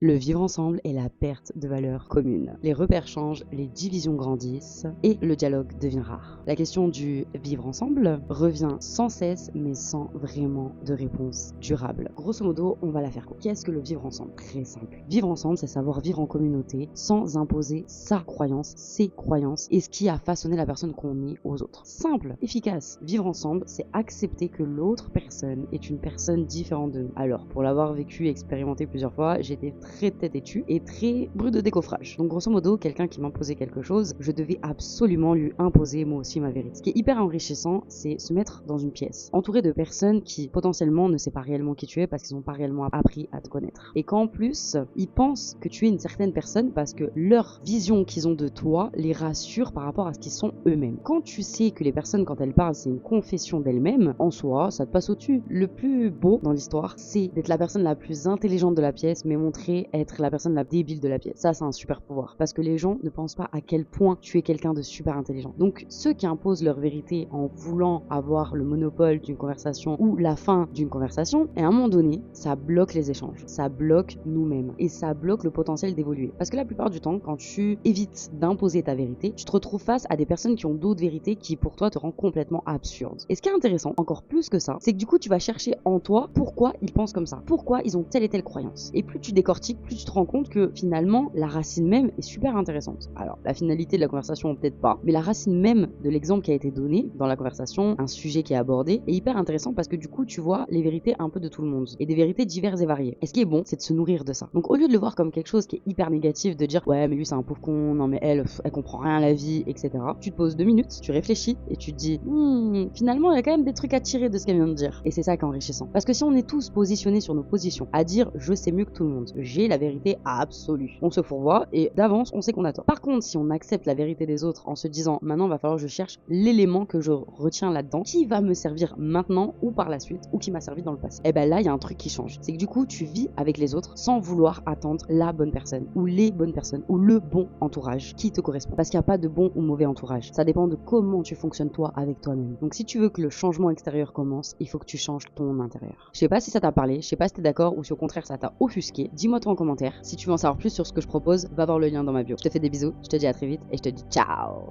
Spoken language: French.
Le vivre ensemble est la perte de valeurs communes. Les repères changent, les divisions grandissent et le dialogue devient rare. La question du vivre ensemble revient sans cesse mais sans vraiment de réponse durable. Grosso modo, on va la faire courte. Qu'est-ce que le vivre ensemble? Très simple. Vivre ensemble, c'est savoir vivre en communauté sans imposer sa croyance, ses croyances et ce qui a façonné la personne qu'on est aux autres. Simple, efficace. Vivre ensemble, c'est accepter que l'autre personne est une personne différente de nous. Alors, pour l'avoir vécu et expérimenté plusieurs fois, j'étais très têtu et très brut de décoffrage. Donc grosso modo, quelqu'un qui m'imposait quelque chose, je devais absolument lui imposer moi aussi ma vérité. Ce qui est hyper enrichissant, c'est se mettre dans une pièce, entouré de personnes qui potentiellement ne savent pas réellement qui tu es parce qu'ils n'ont pas réellement appris à te connaître. Et qu'en plus, ils pensent que tu es une certaine personne parce que leur vision qu'ils ont de toi les rassure par rapport à ce qu'ils sont eux-mêmes. Quand tu sais que les personnes, quand elles parlent, c'est une confession d'elles-mêmes, en soi, ça te passe au-dessus. Le plus beau dans l'histoire, c'est d'être la personne la plus intelligente de la pièce, mais montrer être la personne la débile de la pièce. Ça, c'est un super pouvoir. Parce que les gens ne pensent pas à quel point tu es quelqu'un de super intelligent. Donc, ceux qui imposent leur vérité en voulant avoir le monopole d'une conversation ou la fin d'une conversation, et à un moment donné, ça bloque les échanges. Ça bloque nous-mêmes. Et ça bloque le potentiel d'évoluer. Parce que la plupart du temps, quand tu évites d'imposer ta vérité, tu te retrouves face à des personnes qui ont d'autres vérités qui, pour toi, te rendent complètement absurde. Et ce qui est intéressant, encore plus que ça, c'est que du coup, tu vas chercher en toi pourquoi ils pensent comme ça. Pourquoi ils ont telle et telle croyance. Et plus tu décortiques, plus tu te rends compte que finalement la racine même est super intéressante. Alors la finalité de la conversation peut-être pas, mais la racine même de l'exemple qui a été donné dans la conversation, un sujet qui est abordé, est hyper intéressant parce que du coup tu vois les vérités un peu de tout le monde et des vérités diverses et variées. Et ce qui est bon, c'est de se nourrir de ça. Donc au lieu de le voir comme quelque chose qui est hyper négatif, de dire ouais mais lui c'est un pauvre con, non mais elle comprend rien à la vie, etc. Tu te poses 2 minutes, tu réfléchis et tu te dis finalement il y a quand même des trucs à tirer de ce qu'elle vient de dire. Et c'est ça qui est enrichissant. Parce que si on est tous positionnés sur nos positions, à dire je sais mieux que tout le monde, j'ai la vérité absolue, on se fourvoie et d'avance on sait qu'on a tort. Par contre, si on accepte la vérité des autres en se disant maintenant il va falloir que je cherche l'élément que je retiens là-dedans, qui va me servir maintenant ou par la suite, ou qui m'a servi dans le passé, et ben là il y a un truc qui change. C'est que du coup tu vis avec les autres sans vouloir attendre la bonne personne ou les bonnes personnes ou le bon entourage qui te correspond. Parce qu'il n'y a pas de bon ou mauvais entourage. Ça dépend de comment tu fonctionnes toi avec toi-même. Donc si tu veux que le changement extérieur commence, il faut que tu changes ton intérieur. Je sais pas si ça t'a parlé, je sais pas si t'es d'accord ou si au contraire ça t'a offusqué. Dis-moi toi en commentaire. Si tu veux en savoir plus sur ce que je propose, va voir le lien dans ma bio. Je te fais des bisous, je te dis à très vite et je te dis ciao.